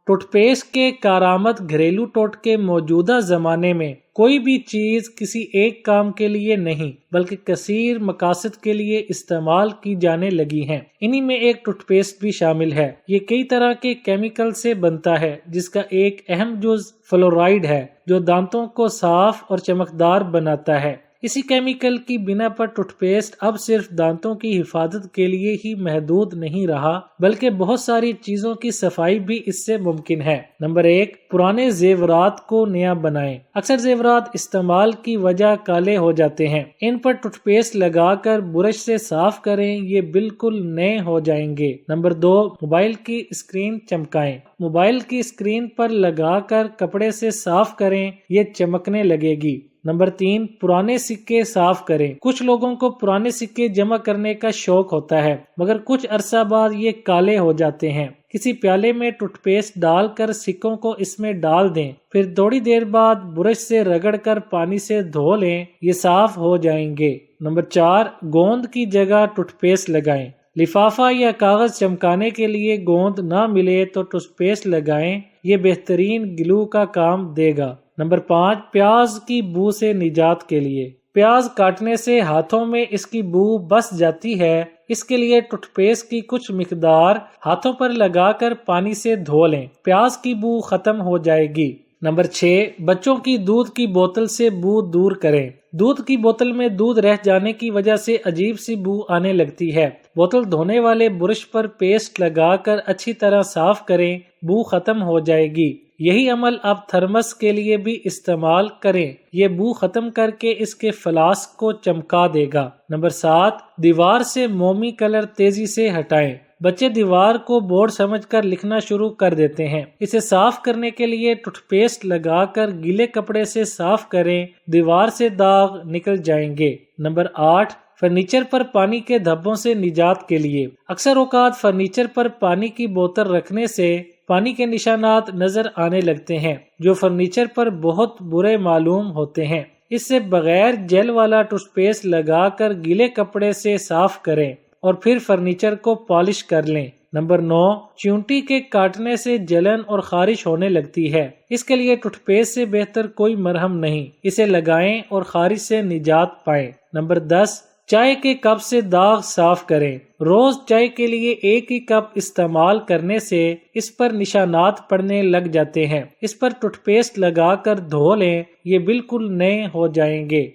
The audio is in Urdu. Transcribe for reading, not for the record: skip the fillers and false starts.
ٹوتھ پیسٹ کے کارآمد گھریلو ٹوٹکے موجودہ زمانے میں کوئی بھی چیز کسی ایک کام کے لیے نہیں بلکہ کثیر مقاصد کے لیے استعمال کی جانے لگی ہیں۔ انہی میں ایک ٹوتھ پیسٹ بھی شامل ہے۔ یہ کئی طرح کے کیمیکل سے بنتا ہے جس کا ایک اہم جز فلورائیڈ ہے جو دانتوں کو صاف اور چمکدار بناتا ہے۔ اسی کیمیکل کی بنا پر ٹوتھ پیسٹ اب صرف دانتوں کی حفاظت کے لیے ہی محدود نہیں رہا بلکہ بہت ساری چیزوں کی صفائی بھی اس سے ممکن ہے۔ نمبر 1، پرانے زیورات کو نیا بنائیں۔ اکثر زیورات استعمال کی وجہ کالے ہو جاتے ہیں۔ ان پر ٹوتھ پیسٹ لگا کر برش سے صاف کریں، یہ بالکل نئے ہو جائیں گے۔ نمبر 2، موبائل کی اسکرین چمکائیں۔ موبائل کی اسکرین پر لگا کر کپڑے سے صاف کریں، یہ چمکنے لگے گی۔ نمبر 3، پرانے سکے صاف کریں۔ کچھ لوگوں کو پرانے سکے جمع کرنے کا شوق ہوتا ہے مگر کچھ عرصہ بعد یہ کالے ہو جاتے ہیں۔ کسی پیالے میں ٹوتھ پیسٹ ڈال کر سکوں کو اس میں ڈال دیں، پھر تھوڑی دیر بعد برش سے رگڑ کر پانی سے دھو لیں، یہ صاف ہو جائیں گے۔ نمبر 4، گوند کی جگہ ٹوتھ پیسٹ لگائیں۔ لفافہ یا کاغذ چمکانے کے لیے گوند نہ ملے تو ٹوتھ پیسٹ لگائیں، یہ بہترین گلو کا کام دے گا۔ نمبر 5، پیاز کی بو سے نجات کے لیے۔ پیاز کاٹنے سے ہاتھوں میں اس کی بو بس جاتی ہے، اس کے لیے ٹوتھ پیسٹ کی کچھ مقدار ہاتھوں پر لگا کر پانی سے دھو لیں، پیاز کی بو ختم ہو جائے گی۔ نمبر 6، بچوں کی دودھ کی بوتل سے بو دور کریں۔ دودھ کی بوتل میں دودھ رہ جانے کی وجہ سے عجیب سی بو آنے لگتی ہے۔ بوتل دھونے والے برش پر پیسٹ لگا کر اچھی طرح صاف کریں، بو ختم ہو جائے گی۔ یہی عمل آپ تھرمس کے لیے بھی استعمال کریں، یہ بو ختم کر کے اس کے فلاسک کو چمکا دے گا۔ نمبر 7، دیوار سے مومی کلر تیزی سے ہٹائیں۔ بچے دیوار کو بورڈ سمجھ کر لکھنا شروع کر دیتے ہیں، اسے صاف کرنے کے لیے ٹوتھ پیسٹ لگا کر گیلے کپڑے سے صاف کریں، دیوار سے داغ نکل جائیں گے۔ نمبر 8، فرنیچر پر پانی کے دھبوں سے نجات کے لیے۔ اکثر اوقات فرنیچر پر پانی کی بوتل رکھنے سے پانی کے نشانات نظر آنے لگتے ہیں جو فرنیچر پر بہت برے معلوم ہوتے ہیں۔ اس سے بغیر جیل والا ٹوتھ پیسٹ لگا کر گیلے کپڑے سے صاف کریں اور پھر فرنیچر کو پالش کر لیں۔ نمبر 9، چیونٹی کے کاٹنے سے جلن اور خارش ہونے لگتی ہے، اس کے لیے ٹوتھ پیسٹ سے بہتر کوئی مرہم نہیں، اسے لگائیں اور خارش سے نجات پائیں۔ نمبر 10، چائے کے کپ سے داغ صاف کریں۔ روز چائے کے لیے ایک ہی کپ استعمال کرنے سے اس پر نشانات پڑنے لگ جاتے ہیں، اس پر ٹوتھ پیسٹ لگا کر دھو لیں، یہ بالکل نئے ہو جائیں گے۔